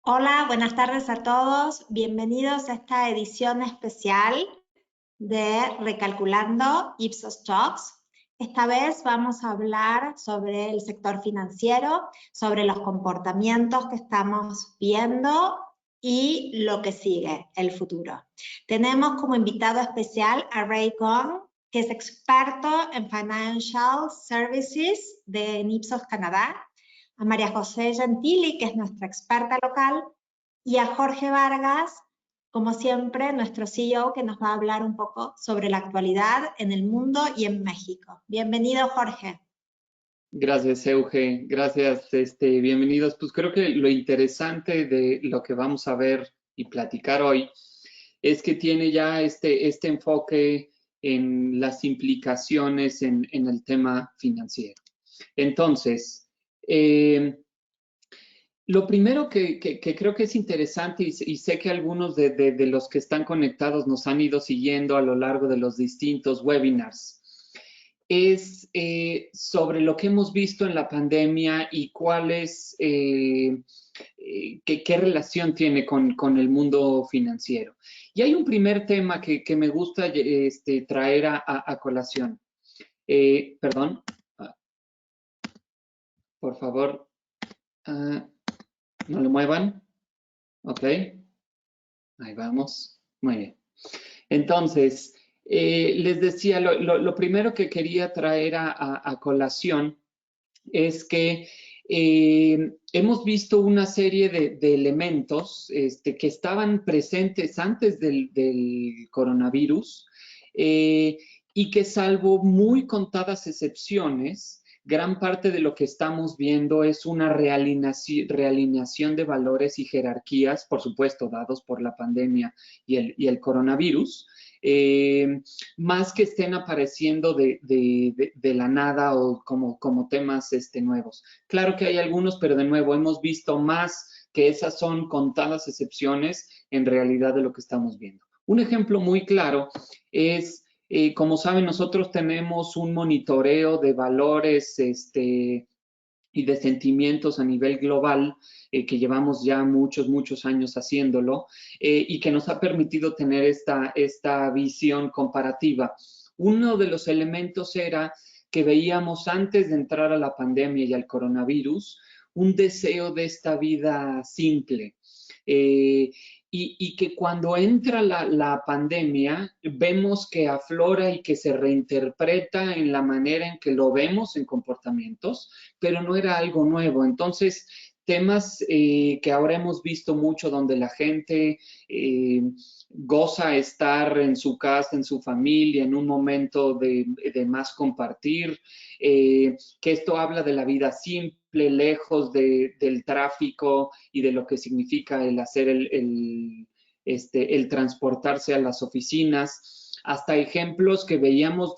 Hola, buenas tardes a todos. Bienvenidos a esta edición especial de Recalculando Ipsos Talks. Esta vez vamos a hablar sobre el sector financiero, sobre los comportamientos que estamos viendo y lo que sigue, el futuro. Tenemos como invitado especial a Ray Gong, que es experto en Financial Services de Ipsos Canadá, a María José Gentili, que es nuestra experta local, y a Jorge Vargas, como siempre, nuestro CEO, que nos va a hablar un poco sobre la actualidad en el mundo y en México. Bienvenido, Jorge. Gracias, Euge. Gracias, bienvenidos. Pues creo que lo interesante de lo que vamos a ver y platicar hoy es que tiene ya este enfoque en las implicaciones en el tema financiero. Entonces, lo primero que creo que es interesante, y sé que algunos de los que están conectados nos han ido siguiendo a lo largo de los distintos webinars, es sobre lo que hemos visto en la pandemia y cuál es, qué relación tiene con el mundo financiero. Y hay un primer tema que me gusta traer a colación. Perdón, por favor, no lo muevan. Ok, ahí vamos. Muy bien. Entonces, les decía, lo primero que quería traer a colación es que hemos visto una serie de elementos que estaban presentes antes del coronavirus y que, salvo muy contadas excepciones, gran parte de lo que estamos viendo es una realineación de valores y jerarquías, por supuesto, dados por la pandemia y el coronavirus, más que estén apareciendo de la nada o como temas nuevos. Claro que hay algunos, pero de nuevo, hemos visto más que esas son contadas excepciones en realidad de lo que estamos viendo. Un ejemplo muy claro es, como saben, nosotros tenemos un monitoreo de valores y de sentimientos a nivel global, que llevamos ya muchos años haciéndolo, y que nos ha permitido tener esta visión comparativa. Uno de los elementos era que veíamos antes de entrar a la pandemia y al coronavirus un deseo de esta vida simple. Y que cuando entra la pandemia, vemos que aflora y que se reinterpreta en la manera en que lo vemos en comportamientos, pero no era algo nuevo. Entonces, temas que ahora hemos visto mucho donde la gente goza estar en su casa, en su familia, en un momento de más compartir, que esto habla de la vida simple, lejos del tráfico y de lo que significa el hacer el transportarse a las oficinas, hasta ejemplos que veíamos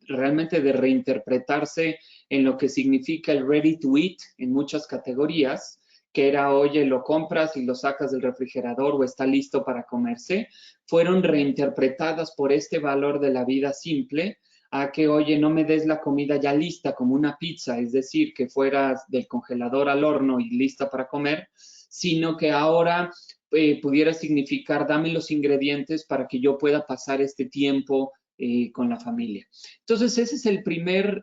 realmente de reinterpretarse en lo que significa el ready to eat en muchas categorías, que era, oye, lo compras y lo sacas del refrigerador o está listo para comerse, fueron reinterpretadas por este valor de la vida simple a que, oye, no me des la comida ya lista como una pizza, es decir, que fuera del congelador al horno y lista para comer, sino que ahora pudiera significar, dame los ingredientes para que yo pueda pasar este tiempo con la familia. Entonces, ese es el primer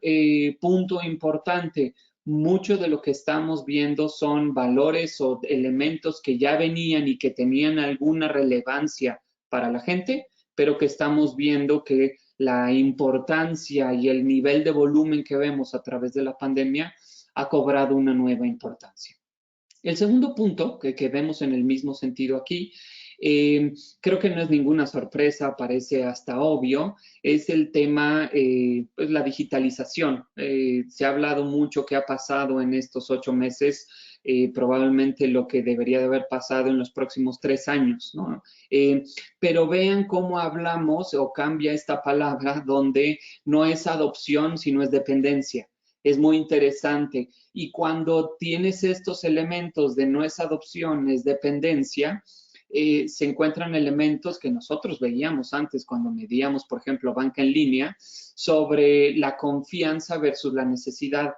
punto importante. Mucho de lo que estamos viendo son valores o elementos que ya venían y que tenían alguna relevancia para la gente, pero que estamos viendo que la importancia y el nivel de volumen que vemos a través de la pandemia ha cobrado una nueva importancia. El segundo punto que vemos en el mismo sentido aquí, creo que no es ninguna sorpresa, parece hasta obvio, es el tema, pues la digitalización. Se ha hablado mucho qué ha pasado en estos 8 meses, probablemente lo que debería de haber pasado en los próximos 3 años, ¿no? Pero vean cómo hablamos o cambia esta palabra donde no es adopción, sino es dependencia. Es muy interesante. Y cuando tienes estos elementos de no es adopción, es dependencia, se encuentran elementos que nosotros veíamos antes cuando medíamos, por ejemplo, banca en línea, sobre la confianza versus la necesidad.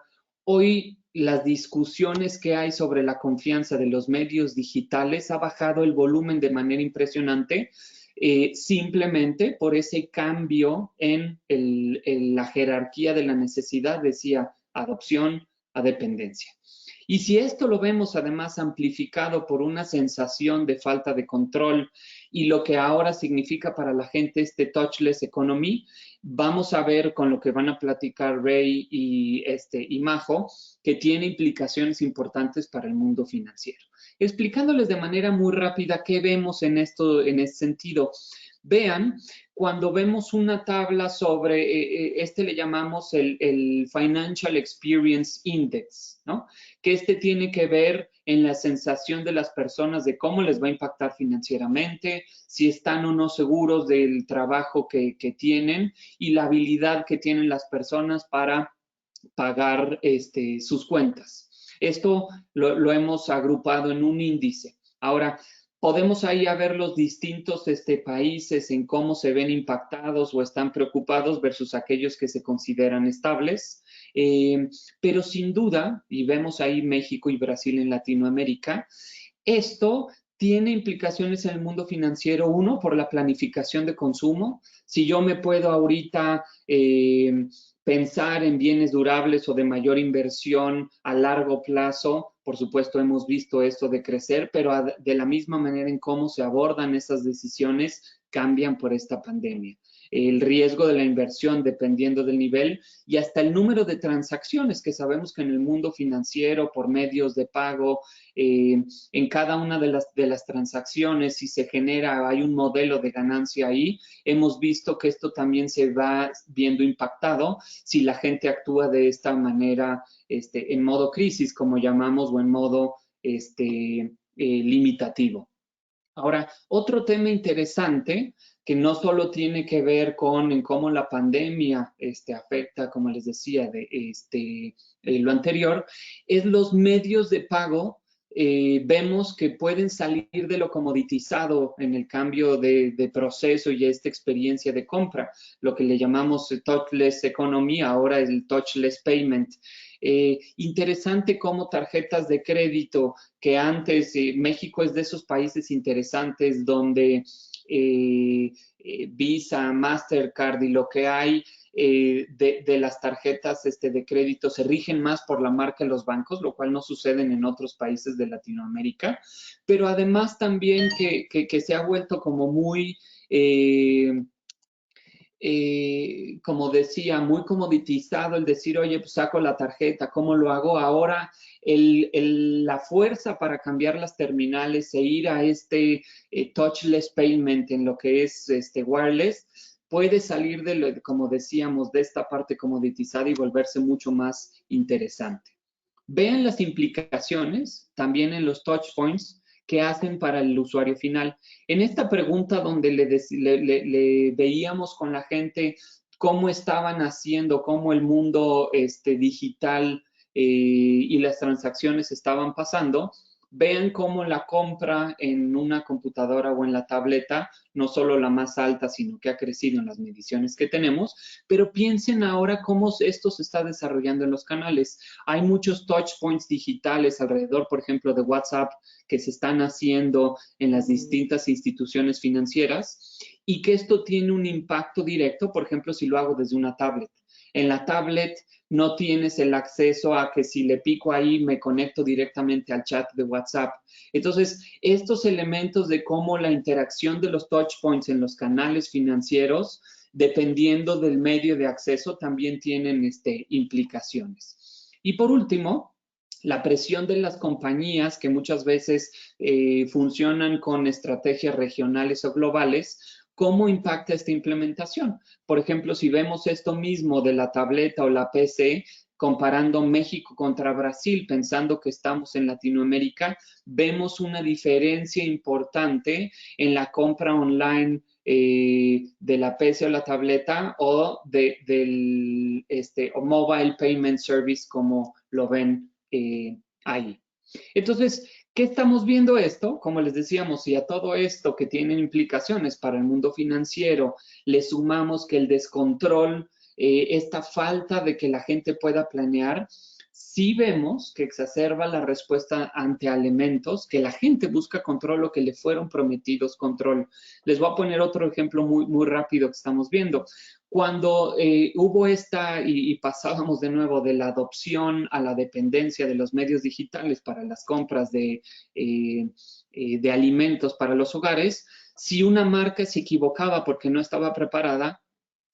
hoy las discusiones que hay sobre la confianza de los medios digitales ha bajado el volumen de manera impresionante, simplemente por ese cambio en la jerarquía de la necesidad, decía, adopción a dependencia. Y si esto lo vemos además amplificado por una sensación de falta de control y lo que ahora significa para la gente este touchless economy, vamos a ver con lo que van a platicar Ray y Majo, que tiene implicaciones importantes para el mundo financiero. Explicándoles de manera muy rápida qué vemos en esto, en este sentido. Vean, cuando vemos una tabla sobre, le llamamos el Financial Experience Index, ¿no? Que tiene que ver en la sensación de las personas de cómo les va a impactar financieramente, si están o no seguros del trabajo que tienen y la habilidad que tienen las personas para pagar sus cuentas. Esto lo hemos agrupado en un índice. Ahora, podemos ahí ver los distintos países en cómo se ven impactados o están preocupados versus aquellos que se consideran estables. Pero sin duda, y vemos ahí México y Brasil en Latinoamérica, esto tiene implicaciones en el mundo financiero, uno, por la planificación de consumo. Si yo me puedo ahorita pensar en bienes durables o de mayor inversión a largo plazo, por supuesto hemos visto esto de crecer, pero de la misma manera en cómo se abordan esas decisiones cambian por esta pandemia. El riesgo de la inversión dependiendo del nivel y hasta el número de transacciones que sabemos que en el mundo financiero por medios de pago, en cada una de las transacciones, si se genera, hay un modelo de ganancia ahí, hemos visto que esto también se va viendo impactado si la gente actúa de esta manera en modo crisis, como llamamos, o en modo limitativo. Ahora, otro tema interesante que no solo tiene que ver con en cómo la pandemia afecta, como les decía, lo anterior, es los medios de pago. Vemos que pueden salir de lo comoditizado en el cambio de proceso y esta experiencia de compra, lo que le llamamos touchless economy, ahora es el touchless payment. Interesante cómo tarjetas de crédito que antes México es de esos países interesantes donde Visa, Mastercard y lo que hay de las tarjetas de crédito se rigen más por la marca de los bancos, lo cual no sucede en otros países de Latinoamérica, pero además también que se ha vuelto como muy como decía, muy comoditizado el decir, oye, pues saco la tarjeta, ¿cómo lo hago? Ahora la fuerza para cambiar las terminales e ir a touchless payment en lo que es wireless, puede salir como decíamos, de esta parte comoditizada y volverse mucho más interesante. Vean las implicaciones también en los touch points que hacen para el usuario final. En esta pregunta donde le veíamos con la gente cómo estaban haciendo, cómo el mundo digital y las transacciones estaban pasando, vean cómo la compra en una computadora o en la tableta, no solo la más alta, sino que ha crecido en las mediciones que tenemos, pero piensen ahora cómo esto se está desarrollando en los canales. Hay muchos touch points digitales alrededor, por ejemplo, de WhatsApp, que se están haciendo en las distintas instituciones financieras y que esto tiene un impacto directo, por ejemplo, si lo hago desde una tablet. En la tablet no tienes el acceso a que si le pico ahí me conecto directamente al chat de WhatsApp. Entonces, estos elementos de cómo la interacción de los touch points en los canales financieros, dependiendo del medio de acceso, también tienen implicaciones. Y por último, la presión de las compañías que muchas veces funcionan con estrategias regionales o globales, ¿cómo impacta esta implementación? Por ejemplo, si vemos esto mismo de la tableta o la PC, comparando México contra Brasil, pensando que estamos en Latinoamérica, vemos una diferencia importante en la compra online de la PC o la tableta o del mobile payment service, como lo ven ahí. Entonces, ¿qué estamos viendo esto? Como les decíamos, y a todo esto que tiene implicaciones para el mundo financiero, le sumamos que el descontrol, esta falta de que la gente pueda planear, sí vemos que exacerba la respuesta ante elementos que la gente busca control o que le fueron prometidos control. Les voy a poner otro ejemplo muy rápido que estamos viendo. Cuando hubo y pasábamos de nuevo de la adopción a la dependencia de los medios digitales para las compras de alimentos para los hogares, si una marca se equivocaba porque no estaba preparada,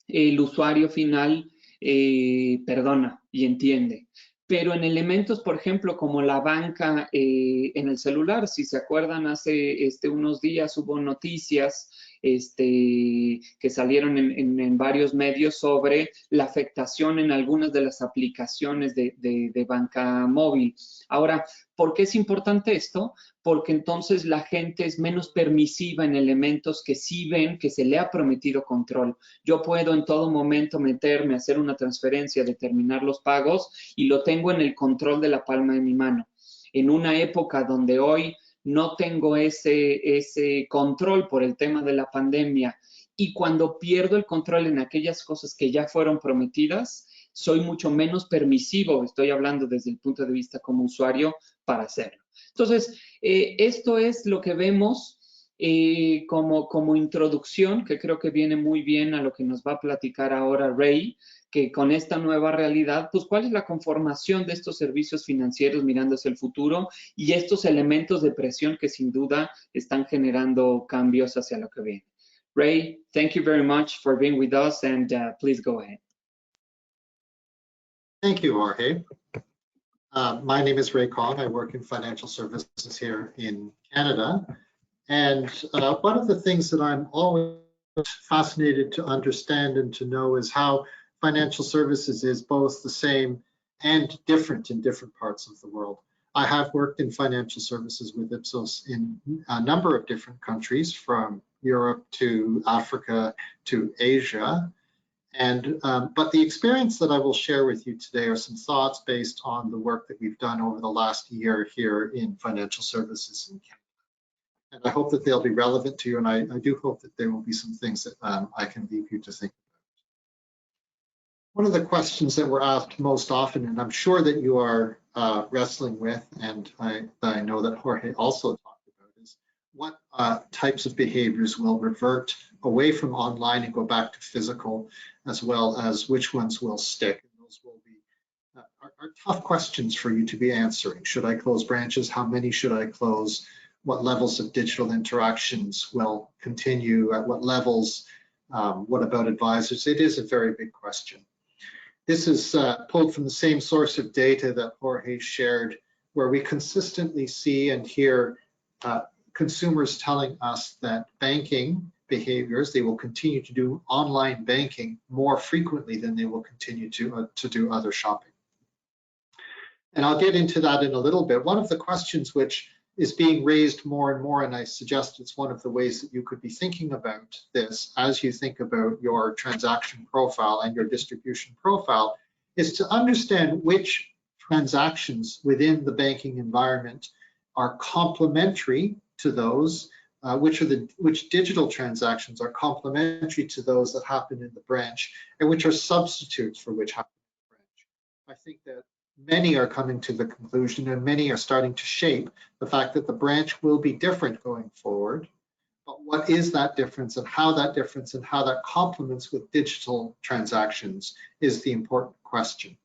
el usuario final perdona y entiende. Pero en elementos, por ejemplo, como la banca en el celular, si se acuerdan, hace unos días hubo noticias que salieron en varios medios sobre la afectación en algunas de las aplicaciones de banca móvil. Ahora, ¿por qué es importante esto? Porque entonces la gente es menos permisiva en elementos que sí ven que se le ha prometido control. Yo puedo en todo momento meterme, hacer una transferencia, determinar los pagos y lo tengo en el control de la palma de mi mano. En una época donde hoy no tengo ese control por el tema de la pandemia y cuando pierdo el control en aquellas cosas que ya fueron prometidas, soy mucho menos permisivo, estoy hablando desde el punto de vista como usuario, para hacerlo. Entonces, esto es lo que vemos como introducción, que creo que viene muy bien a lo que nos va a platicar ahora Ray, que con esta nueva realidad, pues cuál es la conformación de estos servicios financieros mirando hacia el futuro y estos elementos de presión que sin duda están generando cambios hacia lo que viene. Ray, thank you very much for being with us and please go ahead. Thank you, Jorge. My name is Ray Kong. I work in financial services here in Canada. And one of the things that I'm always fascinated to understand and to know is how financial services is both the same and different in different parts of the world. I have worked in financial services with Ipsos in a number of different countries, from Europe to Africa to Asia. And but the experience that I will share with you today are some thoughts based on the work that we've done over the last year here in financial services in Canada. And I hope that they'll be relevant to you, and I do hope that there will be some things that I can leave you to think about. One of the questions that we're asked most often, and I'm sure that you are wrestling with, and I know that Jorge also talked about, is what types of behaviors will revert away from online and go back to physical, as well as which ones will stick. And those will be are tough questions for you to be answering. Should I close branches? How many should I close? What levels of digital interactions will continue? At what levels? What about advisors? It is a very big question. This is pulled from the same source of data that Jorge shared, where we consistently see and hear consumers telling us that banking behaviors, they will continue to do online banking more frequently than they will continue to do other shopping. And I'll get into that in a little bit. One of the questions which is being raised more and more, and I suggest it's one of the ways that you could be thinking about this as you think about your transaction profile and your distribution profile, is to understand which transactions within the banking environment are complementary to those, which digital transactions are complementary to those that happen in the branch, and which are substitutes for which happen in the branch. I think that many are coming to the conclusion, and many are starting to shape the fact that the branch will be different going forward. But what is that difference, and how that complements with digital transactions is the important question.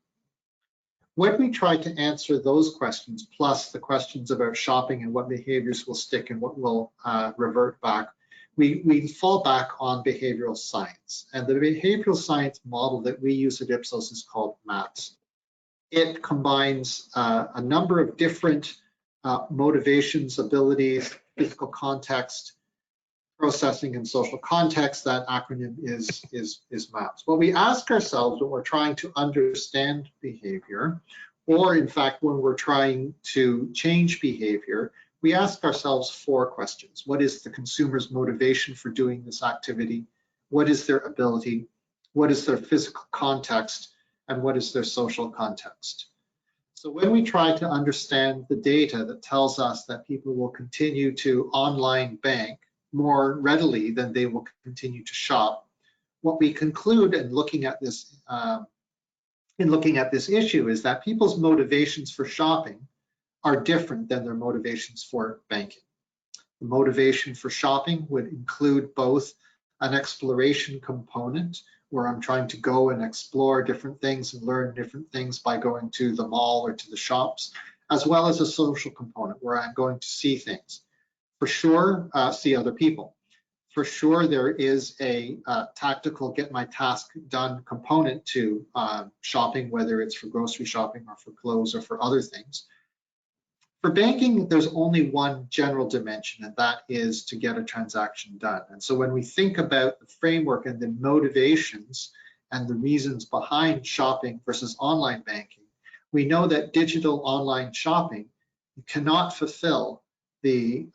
When we try to answer those questions, plus the questions about shopping and what behaviors will stick and what will revert back, we fall back on behavioral science. And the behavioral science model that we use at Ipsos is called MAPS. It combines a number of different motivations, abilities, physical context, processing, and social context. That acronym is MAPS. What we ask ourselves when we're trying to understand behavior, or in fact when we're trying to change behavior, we ask ourselves 4 questions. What is the consumer's motivation for doing this activity? What is their ability? What is their physical context? And what is their social context? So when we try to understand the data that tells us that people will continue to online bank more readily than they will continue to shop, what we conclude in looking at this in looking at this issue is that people's motivations for shopping are different than their motivations for banking. The motivation for shopping would include both an exploration component, where I'm trying to go and explore different things and learn different things by going to the mall or to the shops, as well as a social component where I'm going to see things. For sure, see other people. For sure, there is a tactical get my task done component to shopping, whether it's for grocery shopping or for clothes or for other things. For banking, there's only one general dimension, and that is to get a transaction done. And so when we think about the framework and the motivations and the reasons behind shopping versus online banking, we know that digital online shopping cannot fulfill the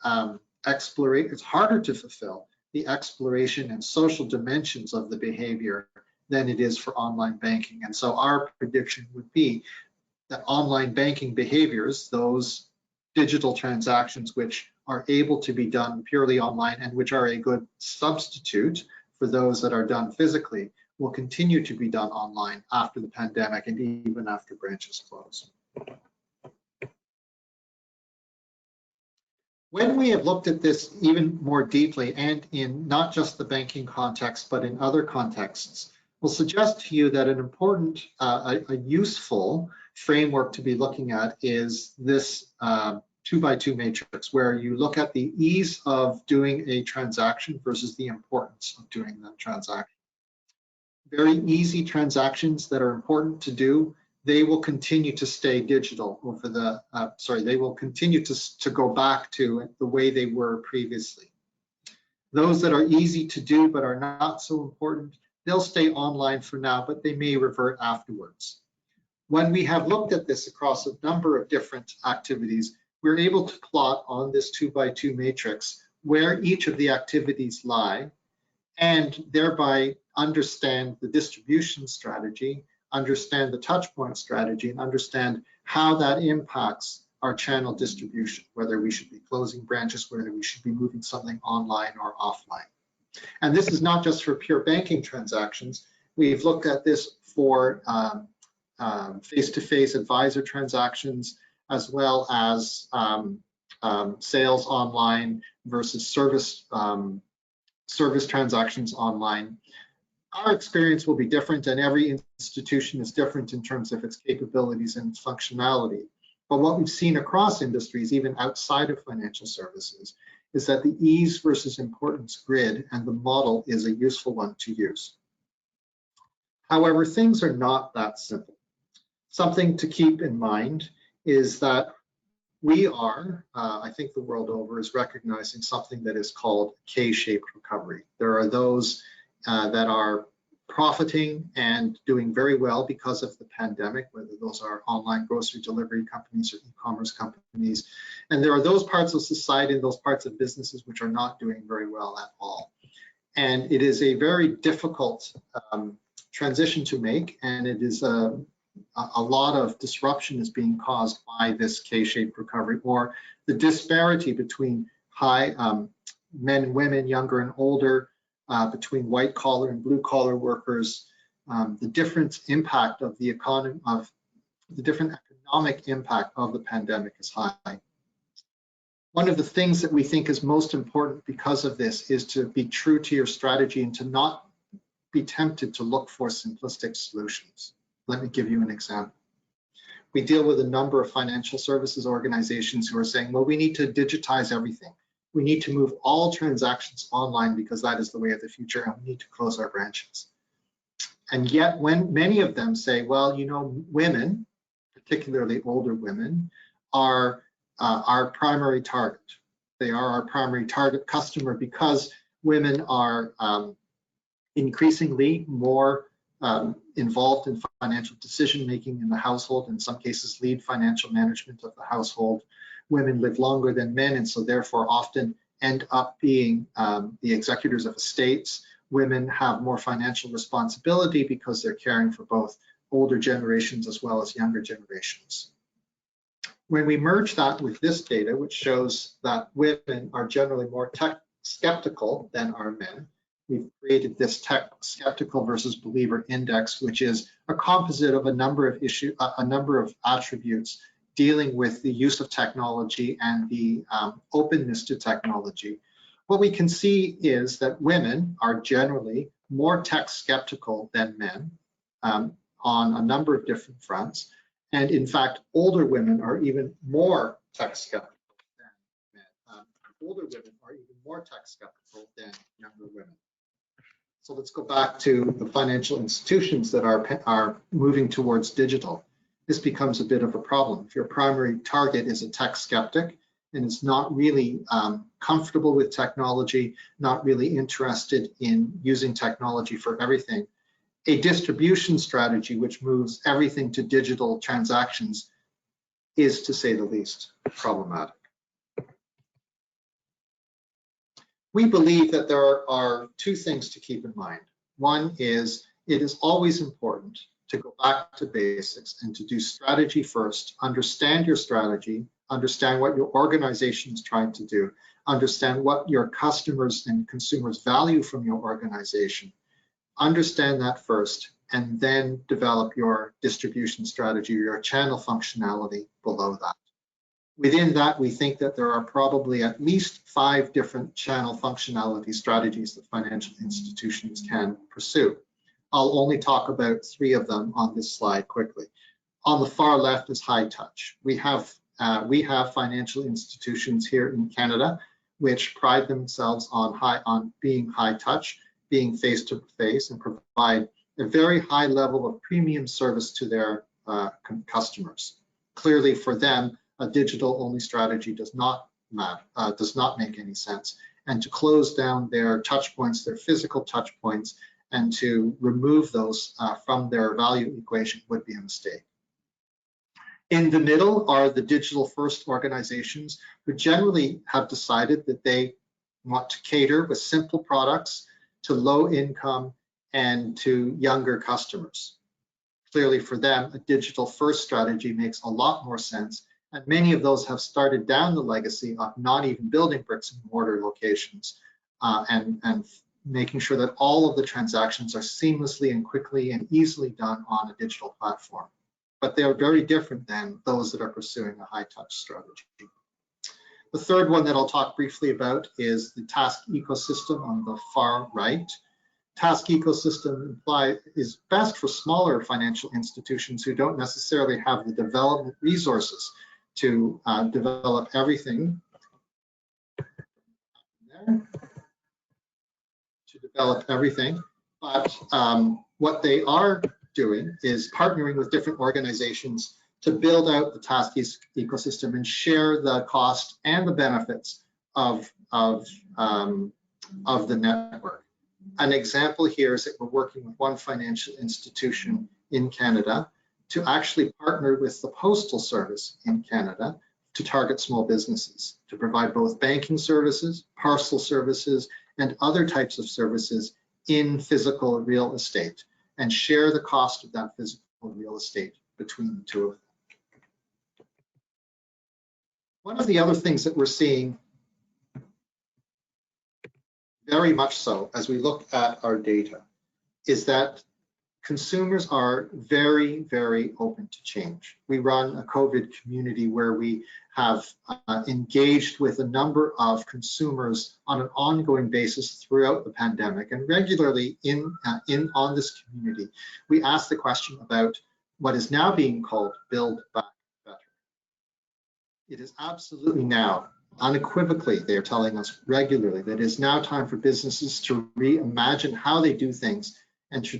exploration. It's harder to fulfill the exploration and social dimensions of the behavior than it is for online banking. And so our prediction would be that online banking behaviors, those digital transactions which are able to be done purely online and which are a good substitute for those that are done physically, will continue to be done online after the pandemic and even after branches close. When we have looked at this even more deeply, and in not just the banking context, but in other contexts, we'll suggest to you that an important, a useful framework to be looking at is this 2x2 matrix, where you look at the ease of doing a transaction versus the importance of doing that transaction. Very easy transactions that are important to do, they will continue to stay digital over the, they will continue to go back to the way they were previously. Those that are easy to do but are not so important, they'll stay online for now, but they may revert afterwards. When we have looked at this across a number of different activities, we're able to plot on this 2x2 matrix where each of the activities lie, and thereby understand the distribution strategy, understand the touch point strategy, and understand how that impacts our channel distribution, whether we should be closing branches, whether we should be moving something online or offline. And this is not just for pure banking transactions. We've looked at this for face-to-face advisor transactions, as well as sales online versus service transactions online. Our experience will be different, and every institution is different in terms of its capabilities and its functionality. But what we've seen across industries, even outside of financial services, is that the ease versus importance grid and the model is a useful one to use. However, things are not that simple. Something to keep in mind is that we are, I think the world over, is recognizing something that is called K-shaped recovery. There are those that are profiting and doing very well because of the pandemic, whether those are online grocery delivery companies or e-commerce companies. And there are those parts of society and those parts of businesses which are not doing very well at all. And it is a very difficult transition to make, and it is a lot of disruption is being caused by this K-shaped recovery, or the disparity between high men and women, younger and older, between white collar and blue collar workers, the different impact of the economy, of the different economic impact of the pandemic is high. One of the things that we think is most important because of this is to be true to your strategy and to not be tempted to look for simplistic solutions. Let me give you an example. We deal with a number of financial services organizations who are saying, well, we need to digitize everything. We need to move all transactions online because that is the way of the future, and we need to close our branches. And yet, when many of them say, well, you know, women, particularly older women, are our primary target. They are our primary target customer because women are increasingly more involved in financial decision-making in the household, in some cases lead financial management of the household. Women live longer than men, and so therefore often end up being the executors of estates. Women have more financial responsibility because they're caring for both older generations as well as younger generations. When we merge that with this data, which shows that women are generally more tech skeptical than are men, we've created this tech skeptical versus believer index, which is a composite of a number of attributes dealing with the use of technology and the openness to technology. What we can see is that women are generally more tech skeptical than men on a number of different fronts. And in fact, older women are even more tech skeptical than men. Older women are even more tech skeptical than younger women. So let's go back to the financial institutions that are moving towards digital. This becomes a bit of a problem. If your primary target is a tech skeptic and is not really comfortable with technology, not really interested in using technology for everything, a distribution strategy which moves everything to digital transactions is, to say the least, problematic. We believe that there are two things to keep in mind. One is it is always important to go back to basics and to do strategy first, understand your strategy, understand what your organization is trying to do, understand what your customers and consumers value from your organization. Understand that first, and then develop your distribution strategy, your channel functionality below that. Within that, we think that there are probably at least 5 different channel functionality strategies that financial institutions can pursue. I'll only talk about 3 of them on this slide quickly. On the far left is high touch. We have financial institutions here in Canada which pride themselves on being high touch, being face-to-face, and provide a very high level of premium service to their customers. Clearly, for them, a digital-only strategy does not make any sense. And to close down their touch points, their physical touch points, and to remove those from their value equation would be a mistake. In the middle are the digital-first organizations who generally have decided that they want to cater with simple products to low income and to younger customers. Clearly for them, a digital-first strategy makes a lot more sense, and many of those have started down the legacy of not even building bricks and mortar locations and making sure that all of the transactions are seamlessly and quickly and easily done on a digital platform. But they are very different than those that are pursuing a high-touch strategy. The third one that I'll talk briefly about is the task ecosystem on the far right. Task ecosystem is best for smaller financial institutions who don't necessarily have the development resources to develop everything. But what they are doing is partnering with different organizations to build out the task ecosystem and share the cost and the benefits of the network. An example here is that we're working with one financial institution in Canada to actually partner with the Postal Service in Canada to target small businesses, to provide both banking services, parcel services, and other types of services in physical real estate, and share the cost of that physical real estate between the two of them. One of the other things that we're seeing very much so as we look at our data is that consumers are very, very open to change. We run a COVID community where we have engaged with a number of consumers on an ongoing basis throughout the pandemic, and regularly on this community, we ask the question about what is now being called Build Back Better. It is absolutely now, unequivocally, they are telling us regularly that it is now time for businesses to reimagine how they do things and to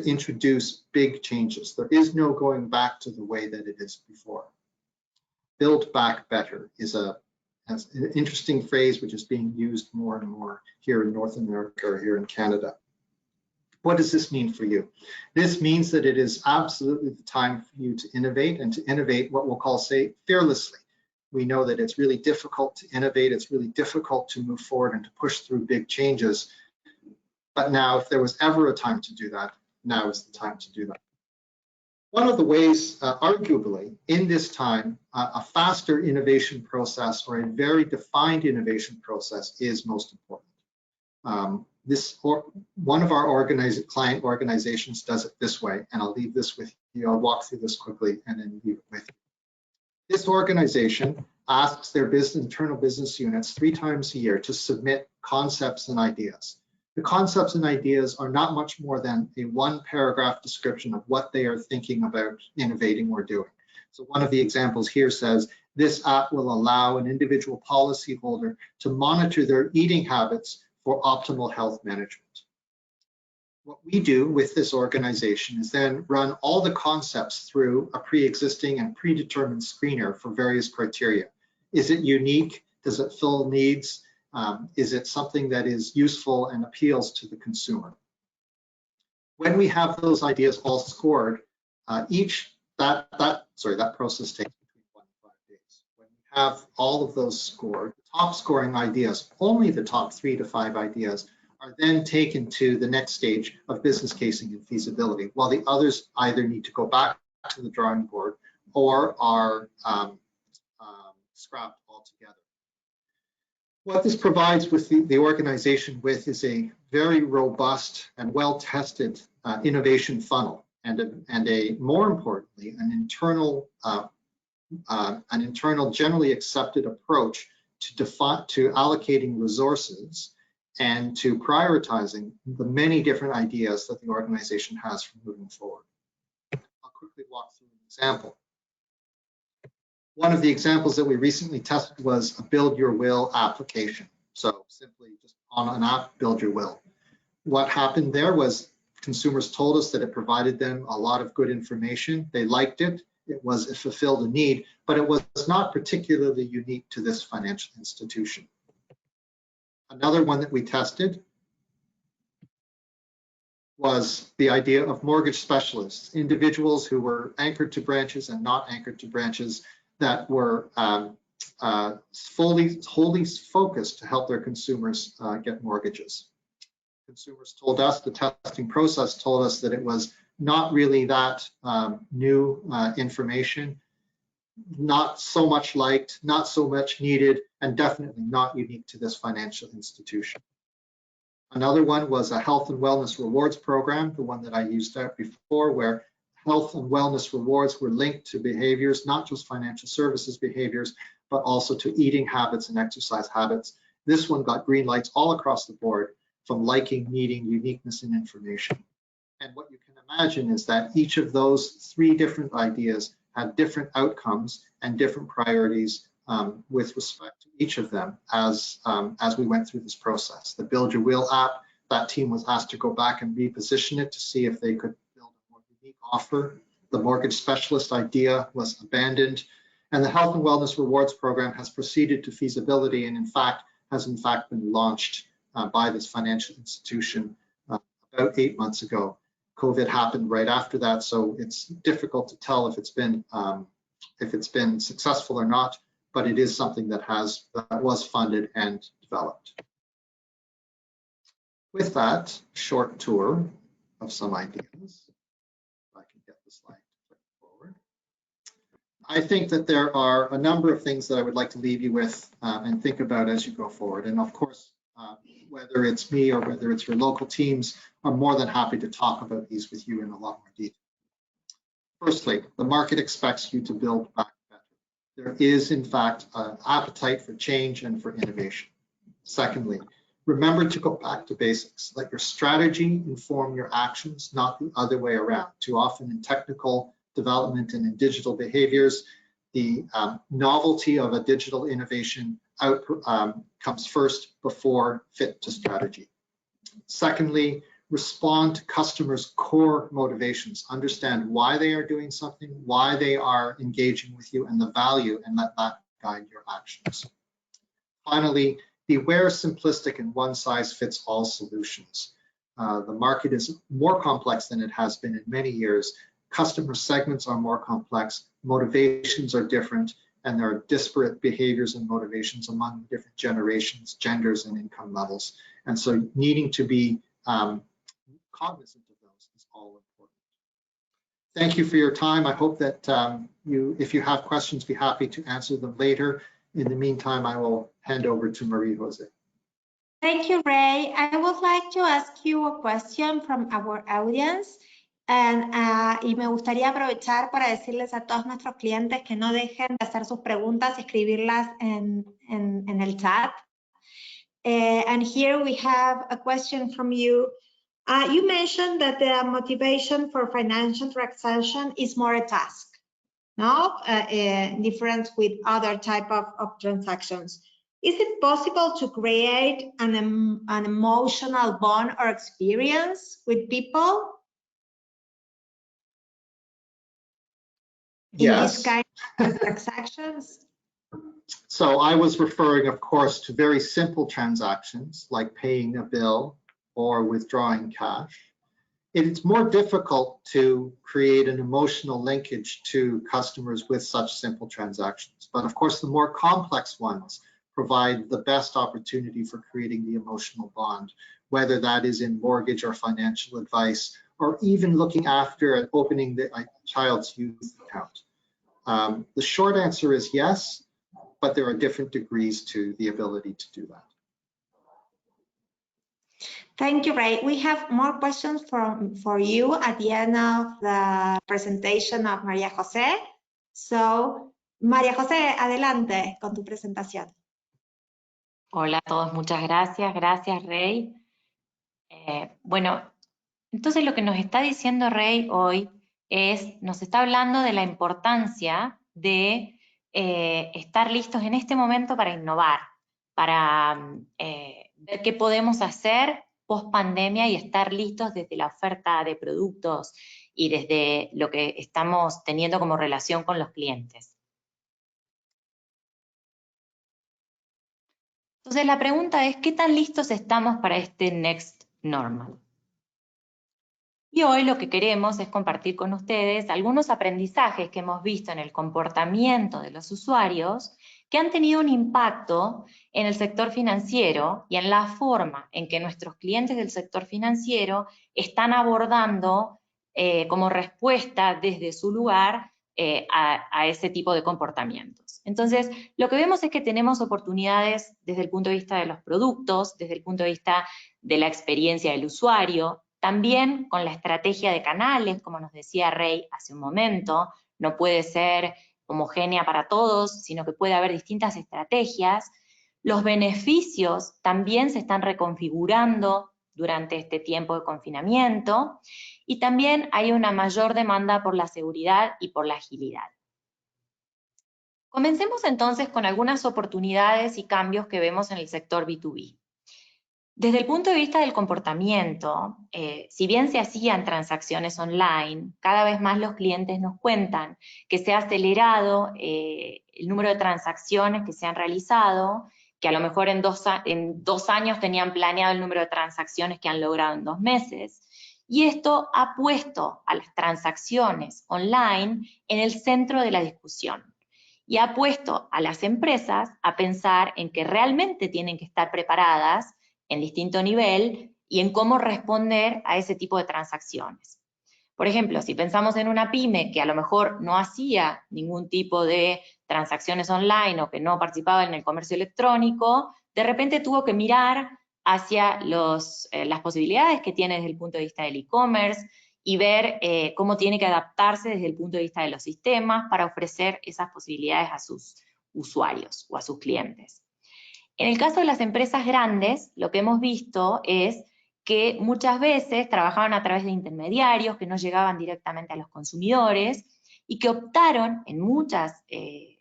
introduce big changes. There is no going back to the way that it is before. Build Back Better is an interesting phrase which is being used more and more here in North America or here in Canada. What does this mean for you? This means that it is absolutely the time for you to innovate, and to innovate what we'll call, say, fearlessly. We know that it's really difficult to innovate, it's really difficult to move forward and to push through big changes. But now, if there was ever a time to do that, now is the time to do that. One of the ways, arguably, in this time, a faster innovation process or a very defined innovation process is most important. one of our client organizations does it this way, and I'll leave this with you. I'll walk through this quickly and then leave it with you. This organization asks their internal business units 3 times a year to submit concepts and ideas. The concepts and ideas are not much more than a 1-paragraph description of what they are thinking about innovating or doing. So one of the examples here says, this app will allow an individual policyholder to monitor their eating habits for optimal health management. What we do with this organization is then run all the concepts through a pre-existing and predetermined screener for various criteria. Is it unique? Does it fill needs? Is it something that is useful and appeals to the consumer? When we have those ideas all scored, that process takes between 1 and 5 days. When we have all of those scored, the top scoring ideas, only the top 3 to 5 ideas, are then taken to the next stage of business casing and feasibility, while the others either need to go back to the drawing board or are scrapped altogether. What this provides with the organization with is a very robust and well-tested innovation funnel, and more importantly, an internal generally accepted approach to allocating resources and to prioritizing the many different ideas that the organization has for moving forward. I'll quickly walk through an example. One of the examples that we recently tested was a Build Your Will application. So simply just on an app, build your will. What happened there was consumers told us that it provided them a lot of good information. They liked it. It fulfilled a need, but it was not particularly unique to this financial institution. Another one that we tested was the idea of mortgage specialists, individuals who were anchored to branches and not anchored to branches that were wholly focused to help their consumers get mortgages. Consumers told us, the testing process told us that it was not really that new information, not so much liked, not so much needed, and definitely not unique to this financial institution. Another one was a health and wellness rewards program, the one that I used out before, where health and wellness rewards were linked to behaviors, not just financial services behaviors, but also to eating habits and exercise habits. This one got green lights all across the board, from liking, needing, uniqueness, and information. And what you can imagine is that each of those 3 different ideas had different outcomes and different priorities with respect to each of them as we went through this process. The Build Your Will app, that team was asked to go back and reposition it to see if they could build a more unique offer. The mortgage specialist idea was abandoned, and the health and wellness rewards program has proceeded to feasibility and has in fact been launched by this financial institution about 8 months ago. COVID happened right after that, so it's difficult to tell if it's been successful or not, but it is something that was funded and developed. With that short tour of some ideas, if I can get the slide forward, I think that there are a number of things that I would like to leave you with and think about as you go forward. And of course, whether it's me or whether it's your local teams, I'm more than happy to talk about these with you in a lot more detail. Firstly, the market expects you to build back better. There is, in fact, an appetite for change and for innovation. Secondly, remember to go back to basics. Let your strategy inform your actions, not the other way around. Too often in technical development and in digital behaviors, the novelty of a digital innovation comes first before fit to strategy. Secondly, respond to customers' core motivations. Understand why they are doing something, why they are engaging with you, and the value, and let that guide your actions. Finally, beware simplistic and one-size-fits-all solutions. The market is more complex than it has been in many years. Customer segments are more complex, motivations are different, and there are disparate behaviors and motivations among different generations, genders, and income levels. And so needing to be cognizant of those is all important. Thank you for your time. I hope that if you have questions, be happy to answer them later. In the meantime, I will hand over to Marie-Jose. Thank you, Ray. I would like to ask you a question from our audience. Y me gustaría aprovechar para decirles a todos nuestros clientes que no dejen de hacer sus preguntas y escribirlas en el chat. And here we have a question from you. You mentioned that the motivation for financial transaction is more a task, no? Different with other type of transactions. Is it possible to create an emotional bond or experience with people? In Yes. this kind of transactions? So I was referring, of course, to very simple transactions like paying a bill or withdrawing cash. It's more difficult to create an emotional linkage to customers with such simple transactions. But of course, the more complex ones provide the best opportunity for creating the emotional bond, whether that is in mortgage or financial advice, or even looking after and opening the child's youth account. The short answer is yes, but there are different degrees to the ability to do that. Thank you, Ray. We have more questions for you at the end of the presentation of María José. So, María José, adelante con tu presentación. Hola a todos, muchas gracias. Gracias, Ray. Bueno, entonces lo que nos está diciendo Ray hoy nos está hablando de la importancia de estar listos en este momento para innovar, para ver qué podemos hacer post pandemia y estar listos desde la oferta de productos y desde lo que estamos teniendo como relación con los clientes. Entonces la pregunta es, ¿qué tan listos estamos para este next normal? Y hoy lo que queremos es compartir con ustedes algunos aprendizajes que hemos visto en el comportamiento de los usuarios que han tenido un impacto en el sector financiero y en la forma en que nuestros clientes del sector financiero están abordando como respuesta desde su lugar a ese tipo de comportamientos. Entonces, lo que vemos es que tenemos oportunidades desde el punto de vista de los productos, desde el punto de vista de la experiencia del usuario, también con la estrategia de canales, como nos decía Ray hace un momento, no puede ser homogénea para todos, sino que puede haber distintas estrategias. Los beneficios también se están reconfigurando durante este tiempo de confinamiento y también hay una mayor demanda por la seguridad y por la agilidad. Comencemos entonces con algunas oportunidades y cambios que vemos en el sector B2B. Desde el punto de vista del comportamiento, si bien se hacían transacciones online, cada vez más los clientes nos cuentan que se ha acelerado el número de transacciones que se han realizado, que a lo mejor en dos años tenían planeado el número de transacciones que han logrado en 2 meses, y esto ha puesto a las transacciones online en el centro de la discusión. Y ha puesto a las empresas a pensar en que realmente tienen que estar preparadas en distinto nivel y en cómo responder a ese tipo de transacciones. Por ejemplo, si pensamos en una pyme que a lo mejor no hacía ningún tipo de transacciones online o que no participaba en el comercio electrónico, de repente tuvo que mirar hacia las posibilidades que tiene desde el punto de vista del e-commerce y ver cómo tiene que adaptarse desde el punto de vista de los sistemas para ofrecer esas posibilidades a sus usuarios o a sus clientes. En el caso de las empresas grandes, lo que hemos visto es que muchas veces trabajaban a través de intermediarios que no llegaban directamente a los consumidores y que optaron en muchas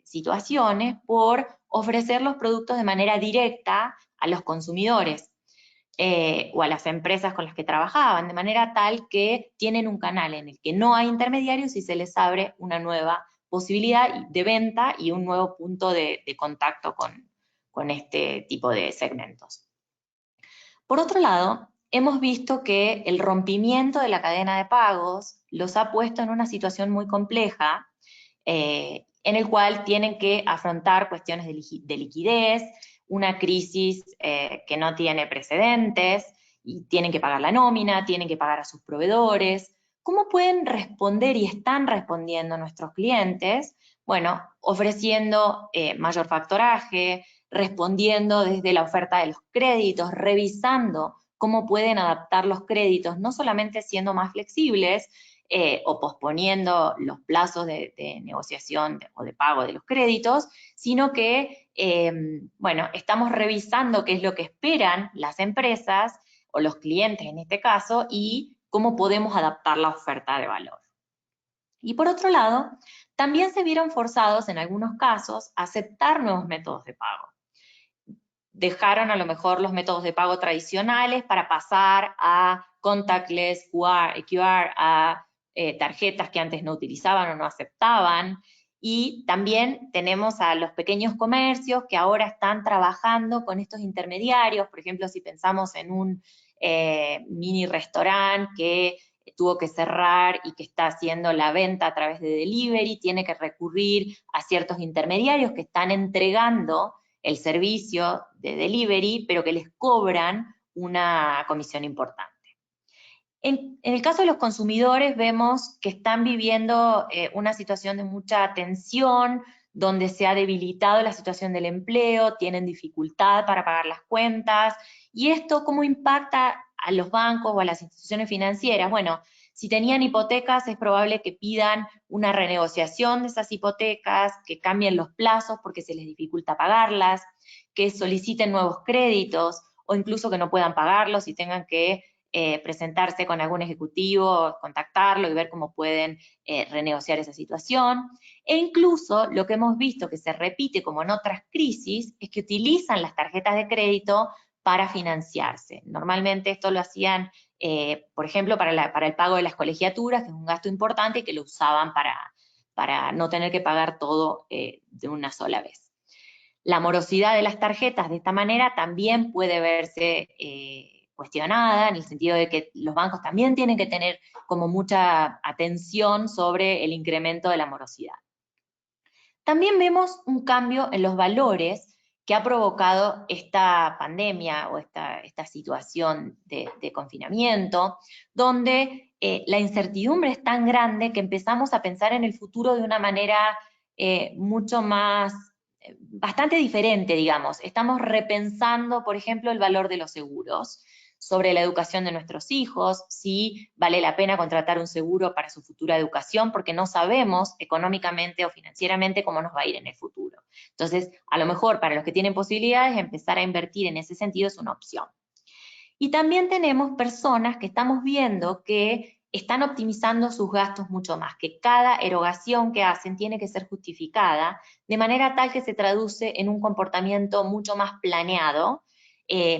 situaciones por ofrecer los productos de manera directa a los consumidores o a las empresas con las que trabajaban, de manera tal que tienen un canal en el que no hay intermediarios y se les abre una nueva posibilidad de venta y un nuevo punto de contacto con este tipo de segmentos. Por otro lado, hemos visto que el rompimiento de la cadena de pagos los ha puesto en una situación muy compleja, en el cual tienen que afrontar cuestiones de liquidez, una crisis que no tiene precedentes, y tienen que pagar la nómina, tienen que pagar a sus proveedores. ¿Cómo pueden responder y están respondiendo nuestros clientes? Bueno, ofreciendo mayor factoraje, respondiendo desde la oferta de los créditos, revisando cómo pueden adaptar los créditos, no solamente siendo más flexibles o posponiendo los plazos de negociación o de pago de los créditos, sino que, bueno, estamos revisando qué es lo que esperan las empresas o los clientes en este caso y cómo podemos adaptar la oferta de valor. Y por otro lado, también se vieron forzados en algunos casos a aceptar nuevos métodos de pago. Dejaron a lo mejor los métodos de pago tradicionales para pasar a contactless, QR, a tarjetas que antes no utilizaban o no aceptaban. Y también tenemos a los pequeños comercios que ahora están trabajando con estos intermediarios. Por ejemplo, si pensamos en un mini restaurante que tuvo que cerrar y que está haciendo la venta a través de delivery, tiene que recurrir a ciertos intermediarios que están entregando el servicio de delivery, pero que les cobran una comisión importante. En el caso de los consumidores vemos que están viviendo una situación de mucha tensión, donde se ha debilitado la situación del empleo, tienen dificultad para pagar las cuentas, y esto ¿cómo impacta a los bancos o a las instituciones financieras? Bueno, si tenían hipotecas es probable que pidan una renegociación de esas hipotecas, que cambien los plazos porque se les dificulta pagarlas, que soliciten nuevos créditos o incluso que no puedan pagarlos y tengan que presentarse con algún ejecutivo, contactarlo y ver cómo pueden renegociar esa situación. E incluso lo que hemos visto que se repite como en otras crisis es que utilizan las tarjetas de crédito para financiarse. Normalmente esto lo hacían, por ejemplo, para el pago de las colegiaturas, que es un gasto importante y que lo usaban para no tener que pagar todo de una sola vez. La morosidad de las tarjetas de esta manera también puede verse cuestionada, en el sentido de que los bancos también tienen que tener como mucha atención sobre el incremento de la morosidad. También vemos un cambio en los valores que ha provocado esta pandemia o esta situación de confinamiento, donde la incertidumbre es tan grande que empezamos a pensar en el futuro de una manera mucho más, bastante diferente, digamos. Estamos repensando, por ejemplo, el valor de los seguros, sobre la educación de nuestros hijos, si vale la pena contratar un seguro para su futura educación, porque no sabemos económicamente o financieramente cómo nos va a ir en el futuro. Entonces, a lo mejor para los que tienen posibilidades, empezar a invertir en ese sentido es una opción. Y también tenemos personas que estamos viendo que están optimizando sus gastos mucho más, que cada erogación que hacen tiene que ser justificada, de manera tal que se traduce en un comportamiento mucho más planeado.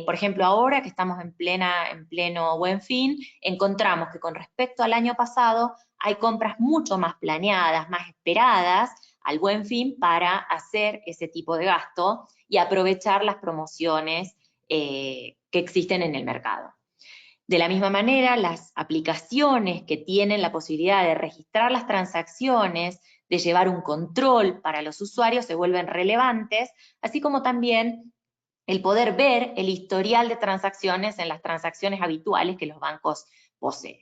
Por ejemplo, ahora que estamos en pleno Buen Fin, encontramos que con respecto al año pasado hay compras mucho más planeadas, más esperadas al Buen Fin para hacer ese tipo de gasto y aprovechar las promociones que existen en el mercado. De la misma manera, las aplicaciones que tienen la posibilidad de registrar las transacciones, de llevar un control para los usuarios, se vuelven relevantes, así como también el poder ver el historial de transacciones en las transacciones habituales que los bancos poseen.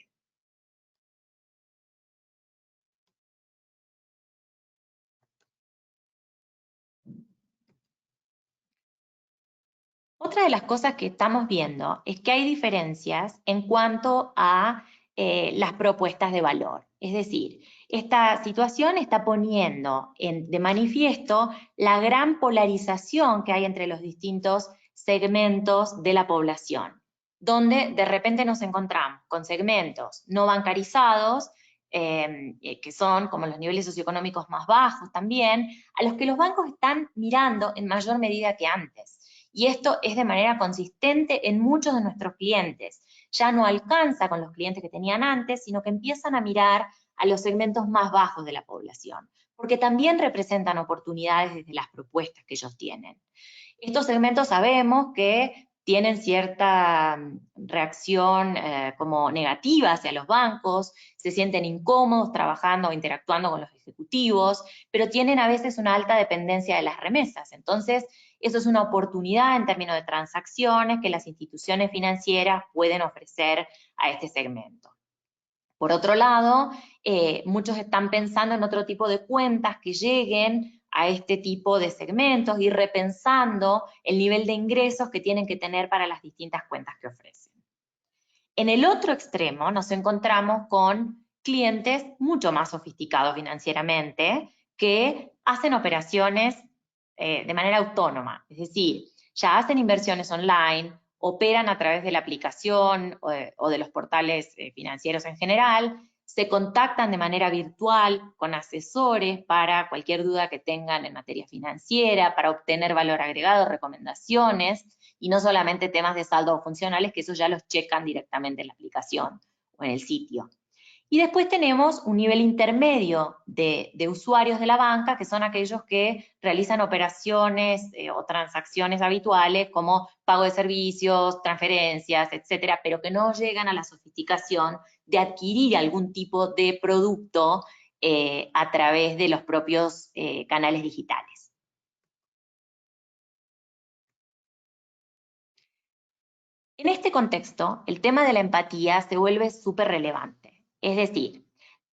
Otra de las cosas que estamos viendo es que hay diferencias en cuanto a las propuestas de valor. Es decir, esta situación está poniendo de manifiesto la gran polarización que hay entre los distintos segmentos de la población, donde de repente nos encontramos con segmentos no bancarizados, que son como los niveles socioeconómicos más bajos también, a los que los bancos están mirando en mayor medida que antes. Y esto es de manera consistente en muchos de nuestros clientes. Ya no alcanza con los clientes que tenían antes, sino que empiezan a mirar a los segmentos más bajos de la población, porque también representan oportunidades desde las propuestas que ellos tienen. Estos segmentos sabemos que tienen cierta reacción como negativa hacia los bancos, se sienten incómodos trabajando o interactuando con los ejecutivos, pero tienen a veces una alta dependencia de las remesas. Entonces, eso es una oportunidad en términos de transacciones que las instituciones financieras pueden ofrecer a este segmento. Por otro lado, muchos están pensando en otro tipo de cuentas que lleguen a este tipo de segmentos y repensando el nivel de ingresos que tienen que tener para las distintas cuentas que ofrecen. En el otro extremo nos encontramos con clientes mucho más sofisticados financieramente que hacen operaciones de manera autónoma, es decir, ya hacen inversiones online, operan a través de la aplicación o de los portales financieros en general, se contactan de manera virtual con asesores para cualquier duda que tengan en materia financiera, para obtener valor agregado, recomendaciones, y no solamente temas de saldos funcionales, que eso ya los checan directamente en la aplicación o en el sitio. Y después tenemos un nivel intermedio de usuarios de la banca, que son aquellos que realizan operaciones o transacciones habituales como pago de servicios, transferencias, etcétera, pero que no llegan a la sofisticación de adquirir algún tipo de producto a través de los propios canales digitales. En este contexto, el tema de la empatía se vuelve súper relevante. Es decir,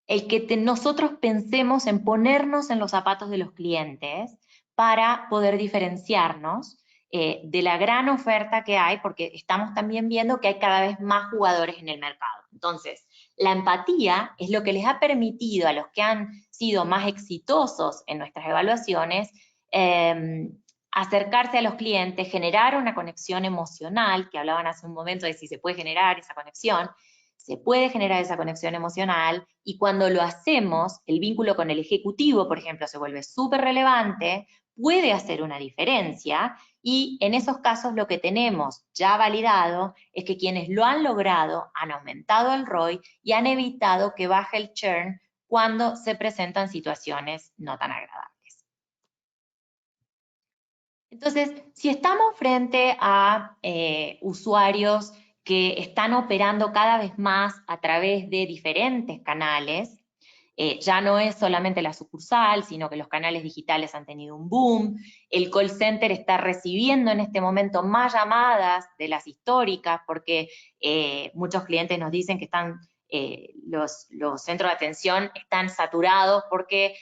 el que nosotros pensemos en ponernos en los zapatos de los clientes para poder diferenciarnos de la gran oferta que hay, porque estamos también viendo que hay cada vez más jugadores en el mercado. Entonces, la empatía es lo que les ha permitido a los que han sido más exitosos en nuestras evaluaciones acercarse a los clientes, generar una conexión emocional, que hablaban hace un momento de si se puede generar esa conexión. Se puede generar esa conexión emocional y cuando lo hacemos, el vínculo con el ejecutivo, por ejemplo, se vuelve súper relevante, puede hacer una diferencia y en esos casos lo que tenemos ya validado es que quienes lo han logrado han aumentado el ROI y han evitado que baje el churn cuando se presentan situaciones no tan agradables. Entonces, si estamos frente a usuarios que están operando cada vez más a través de diferentes canales, ya no es solamente la sucursal, sino que los canales digitales han tenido un boom, el call center está recibiendo en este momento más llamadas de las históricas, porque muchos clientes nos dicen que están, los centros de atención están saturados porque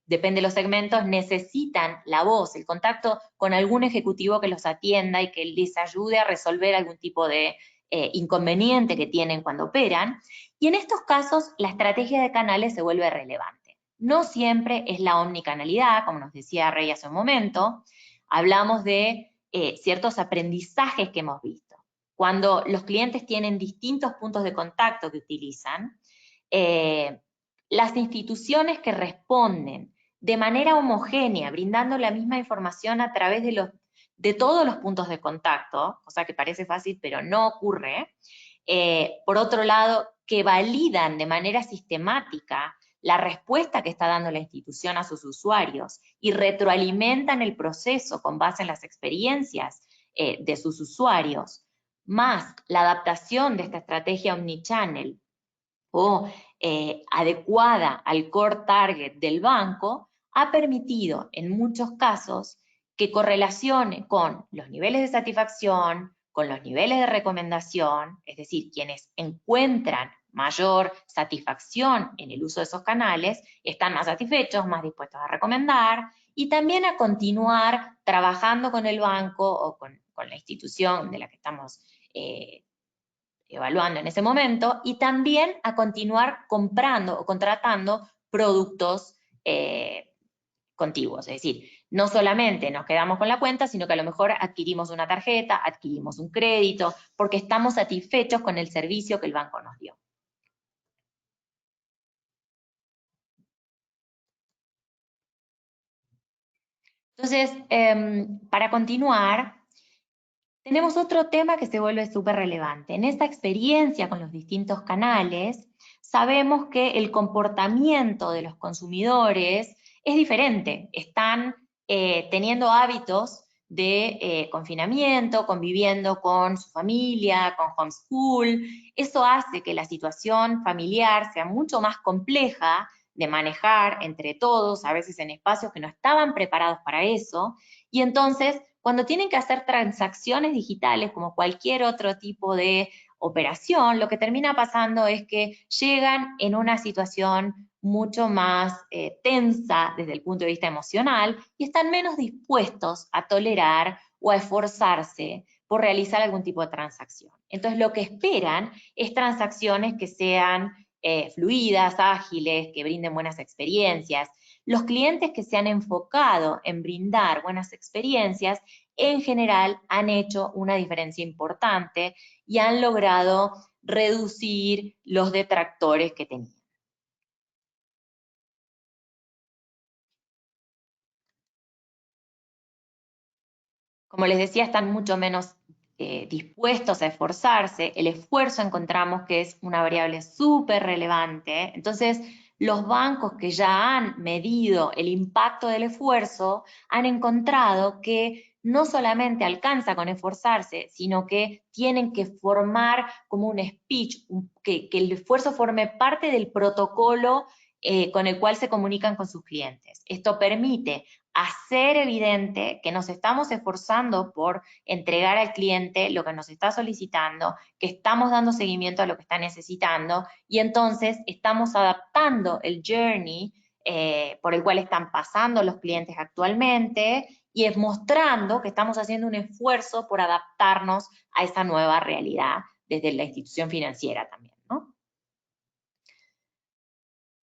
depende de los segmentos, necesitan la voz, el contacto con algún ejecutivo que los atienda y que les ayude a resolver algún tipo de inconveniente que tienen cuando operan. Y en estos casos, la estrategia de canales se vuelve relevante. No siempre es la omnicanalidad, como nos decía Rey hace un momento. Hablamos de ciertos aprendizajes que hemos visto. Cuando los clientes tienen distintos puntos de contacto que utilizan, las instituciones que responden de manera homogénea, brindando la misma información a través de todos los puntos de contacto, cosa que parece fácil pero no ocurre. Por otro lado, que validan de manera sistemática la respuesta que está dando la institución a sus usuarios y retroalimentan el proceso con base en las experiencias de sus usuarios, más la adaptación de esta estrategia omnichannel o adecuada al core target del banco, ha permitido en muchos casos que correlacione con los niveles de satisfacción, con los niveles de recomendación, es decir, quienes encuentran mayor satisfacción en el uso de esos canales, están más satisfechos, más dispuestos a recomendar y también a continuar trabajando con el banco o con la institución de la que estamos evaluando en ese momento, y también a continuar comprando o contratando productos contiguos. Es decir, no solamente nos quedamos con la cuenta, sino que a lo mejor adquirimos una tarjeta, adquirimos un crédito, porque estamos satisfechos con el servicio que el banco nos dio. Entonces, para continuar, tenemos otro tema que se vuelve súper relevante. En esta experiencia con los distintos canales, sabemos que el comportamiento de los consumidores es diferente. Están teniendo hábitos de confinamiento, conviviendo con su familia, con homeschool. Eso hace que la situación familiar sea mucho más compleja de manejar entre todos, a veces en espacios que no estaban preparados para eso, y entonces cuando tienen que hacer transacciones digitales como cualquier otro tipo de operación, lo que termina pasando es que llegan en una situación mucho más tensa desde el punto de vista emocional y están menos dispuestos a tolerar o a esforzarse por realizar algún tipo de transacción. Entonces lo que esperan es transacciones que sean fluidas, ágiles, que brinden buenas experiencias. Los clientes que se han enfocado en brindar buenas experiencias, en general han hecho una diferencia importante y han logrado reducir los detractores que tenían. Como les decía, están mucho menos dispuestos a esforzarse. El esfuerzo encontramos que es una variable súper relevante. Entonces, los bancos que ya han medido el impacto del esfuerzo han encontrado que no solamente alcanza con esforzarse, sino que tienen que formar como un speech, que el esfuerzo forme parte del protocolo con el cual se comunican con sus clientes. Esto permite hacer evidente que nos estamos esforzando por entregar al cliente lo que nos está solicitando, que estamos dando seguimiento a lo que está necesitando y entonces estamos adaptando el journey por el cual están pasando los clientes actualmente y es mostrando que estamos haciendo un esfuerzo por adaptarnos a esa nueva realidad desde la institución financiera también, ¿no?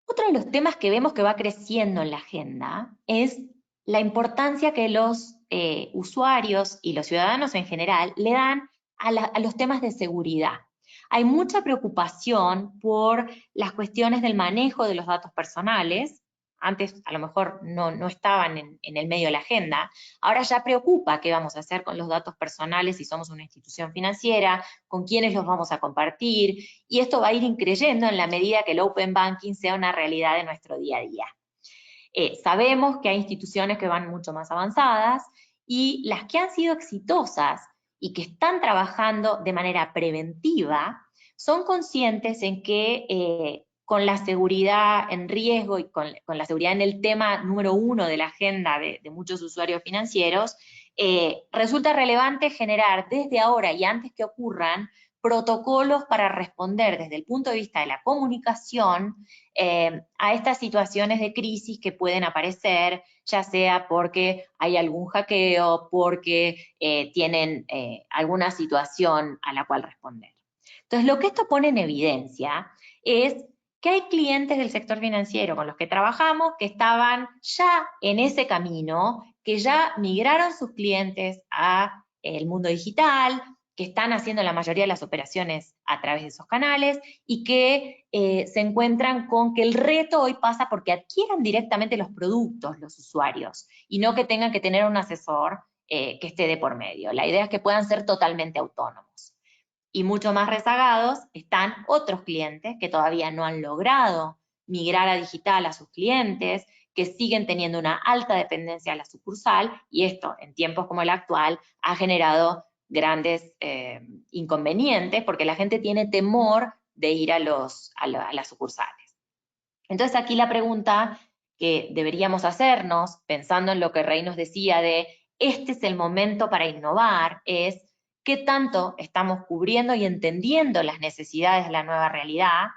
Otro de los temas que vemos que va creciendo en la agenda es la importancia que los usuarios y los ciudadanos en general le dan a los temas de seguridad. Hay mucha preocupación por las cuestiones del manejo de los datos personales. Antes a lo mejor no estaban en el medio de la agenda. Ahora ya preocupa qué vamos a hacer con los datos personales si somos una institución financiera, con quiénes los vamos a compartir, y esto va a ir increyendo en la medida que el Open Banking sea una realidad de nuestro día a día. Sabemos que hay instituciones que van mucho más avanzadas y las que han sido exitosas y que están trabajando de manera preventiva son conscientes en que con la seguridad en riesgo y con la seguridad en el tema número 1 de la agenda de muchos usuarios financieros, resulta relevante generar desde ahora y antes que ocurran protocolos para responder desde el punto de vista de la comunicación a estas situaciones de crisis que pueden aparecer, ya sea porque hay algún hackeo, porque tienen alguna situación a la cual responder. Entonces, lo que esto pone en evidencia es que hay clientes del sector financiero con los que trabajamos que estaban ya en ese camino, que ya migraron sus clientes a el mundo digital, que están haciendo la mayoría de las operaciones a través de esos canales y que se encuentran con que el reto hoy pasa porque adquieran directamente los productos los usuarios y no que tengan que tener un asesor que esté de por medio. La idea es que puedan ser totalmente autónomos. Y mucho más rezagados están otros clientes que todavía no han logrado migrar a digital a sus clientes, que siguen teniendo una alta dependencia a la sucursal, y esto en tiempos como el actual ha generado grandes inconvenientes porque la gente tiene temor de ir a las sucursales. Entonces aquí la pregunta que deberíamos hacernos, pensando en lo que Rey nos decía de este es el momento para innovar, es qué tanto estamos cubriendo y entendiendo las necesidades de la nueva realidad.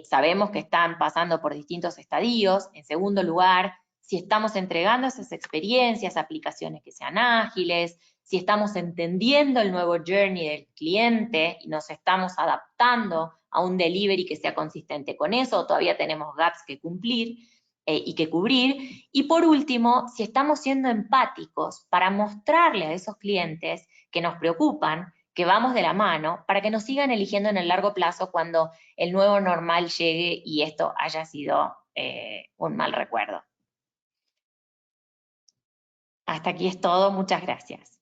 Sabemos que están pasando por distintos estadios. En segundo lugar, si estamos entregando esas experiencias, aplicaciones que sean ágiles, si estamos entendiendo el nuevo journey del cliente y nos estamos adaptando a un delivery que sea consistente con eso, o todavía tenemos gaps que cumplir y que cubrir. Y por último, si estamos siendo empáticos para mostrarle a esos clientes que nos preocupan, que vamos de la mano, para que nos sigan eligiendo en el largo plazo cuando el nuevo normal llegue y esto haya sido un mal recuerdo. Hasta aquí es todo, muchas gracias.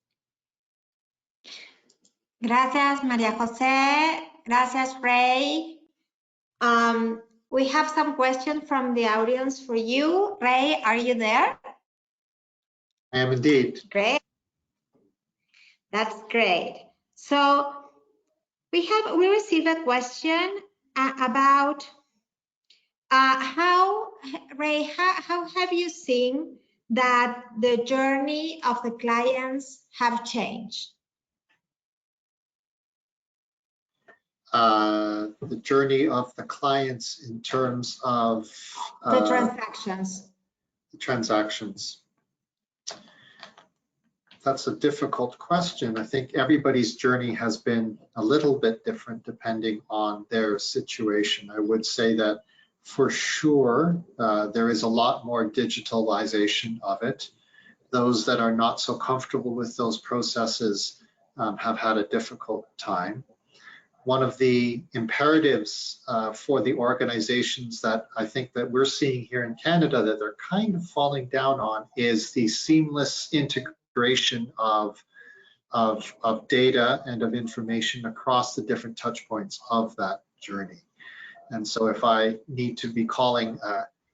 Gracias, María José. Gracias, Ray. We have some questions from the audience for you. Ray, are you there? I am indeed. Great. That's great. So we received a question about Ray, how have you seen that the journey of the clients have changed? the journey of the clients in terms of the transactions. Transactions. That's a difficult question. I think everybody's journey has been a little bit different depending on their situation. I would say that for sure, there is a lot more digitalization of it. Those that are not so comfortable with those processes have had a difficult time. One of the imperatives for the organizations that I think that we're seeing here in Canada that they're kind of falling down on is the seamless integration of data and of information across the different touch points of that journey. And so if I need to be calling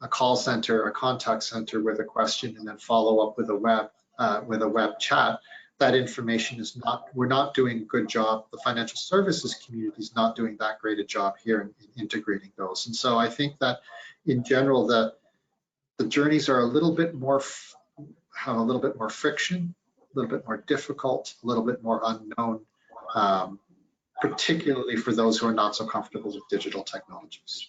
a call center, a contact center with a question and then follow up with a web chat, that information is not, we're not doing a good job. The financial services community is not doing that great a job here in integrating those. And so I think that in general, the journeys are a little bit more, have a little bit more friction, a little bit more difficult, a little bit more unknown, particularly for those who are not so comfortable with digital technologies.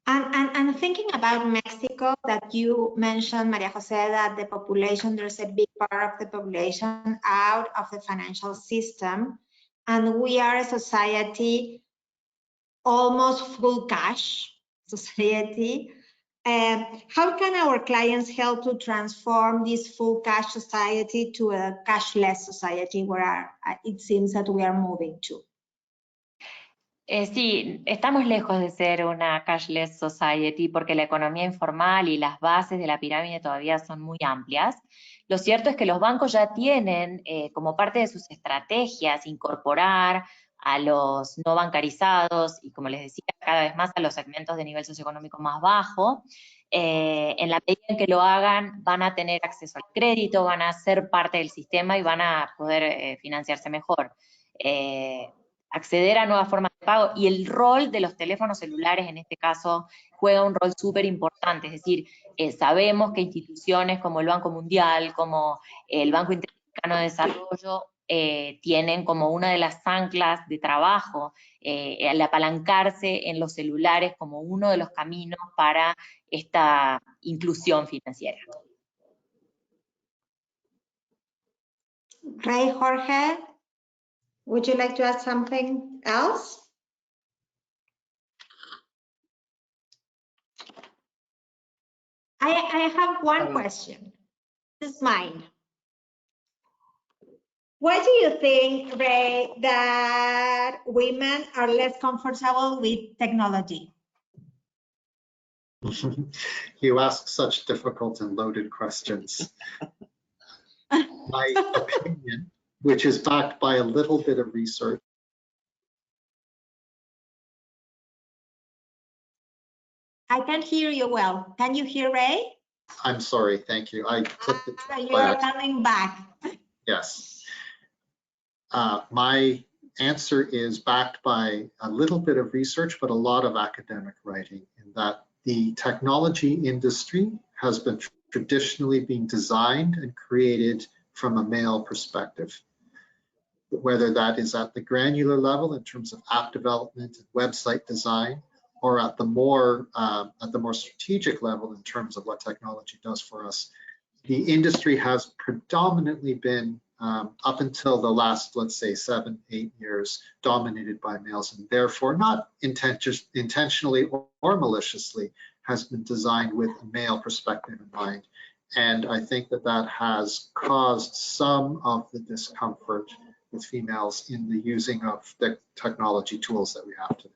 And thinking about Mexico, that you mentioned, Maria Jose, that the population, there's a big part of the population out of the financial system, and we are a society, almost full cash society. How can our clients help to transform this full cash society to a cashless society where it seems that we are moving to? Sí, estamos lejos de ser una cashless society porque la economía informal y las bases de la pirámide todavía son muy amplias. Lo cierto es que los bancos ya tienen como parte de sus estrategias incorporar a los no bancarizados y, como les decía, cada vez más a los segmentos de nivel socioeconómico más bajo. En la medida en que lo hagan, van a tener acceso al crédito, van a ser parte del sistema y van a poder financiarse mejor. Acceder a nuevas formas de pago, y el rol de los teléfonos celulares en este caso juega un rol súper importante. Es decir, sabemos que instituciones como el Banco Mundial, como el Banco Interamericano de Desarrollo, tienen como una de las anclas de trabajo el apalancarse en los celulares como uno de los caminos para esta inclusión financiera. Ray, Jorge, would you like to add something else? I have one question. This is mine. Why do you think, Ray, that women are less comfortable with technology? You ask such difficult and loaded questions. My opinion, which is backed by a little bit of research. I can't hear you well. Can you hear Ray? I'm sorry, thank you. I clicked it. You are coming back. Yes. My answer is backed by a little bit of research, but a lot of academic writing, in that the technology industry has been traditionally being designed and created from a male perspective. Whether that is at the granular level in terms of app development and website design, or at the more strategic level in terms of what technology does for us. The industry has predominantly been, up until the last, let's say, 7-8 years, dominated by males, and therefore not intentionally or maliciously has been designed with a male perspective in mind. And I think that that has caused some of the discomfort with females in the using of the technology tools that we have today.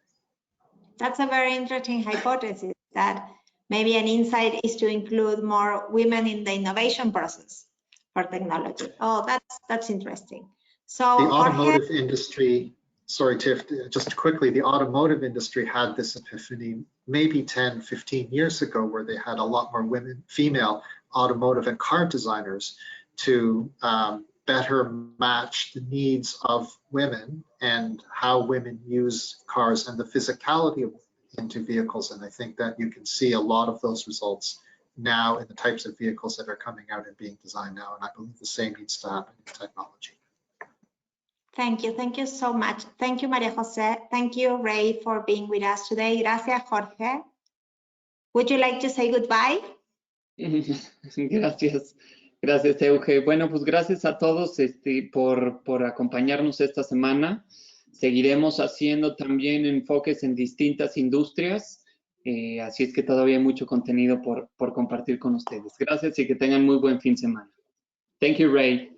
That's a very interesting hypothesis, that maybe an insight is to include more women in the innovation process for technology. Oh, that's interesting. So the automotive industry, sorry, Tiff, just quickly, the automotive industry had this epiphany maybe 10, 15 years ago, where they had a lot more female automotive and car designers to better match the needs of women and how women use cars and the physicality of into vehicles. And I think that you can see a lot of those results now in the types of vehicles that are coming out and being designed now. And I believe the same needs to happen in technology. Thank you so much. Thank you, María José. Thank you, Ray, for being with us today. Gracias, Jorge. Would you like to say goodbye? Gracias, gracias, Euge. Bueno, pues gracias a todos por acompañarnos esta semana. Seguiremos haciendo también enfoques en distintas industrias, así es que todavía hay mucho contenido por compartir con ustedes. Gracias y que tengan muy buen fin de semana. Thank you, Ray.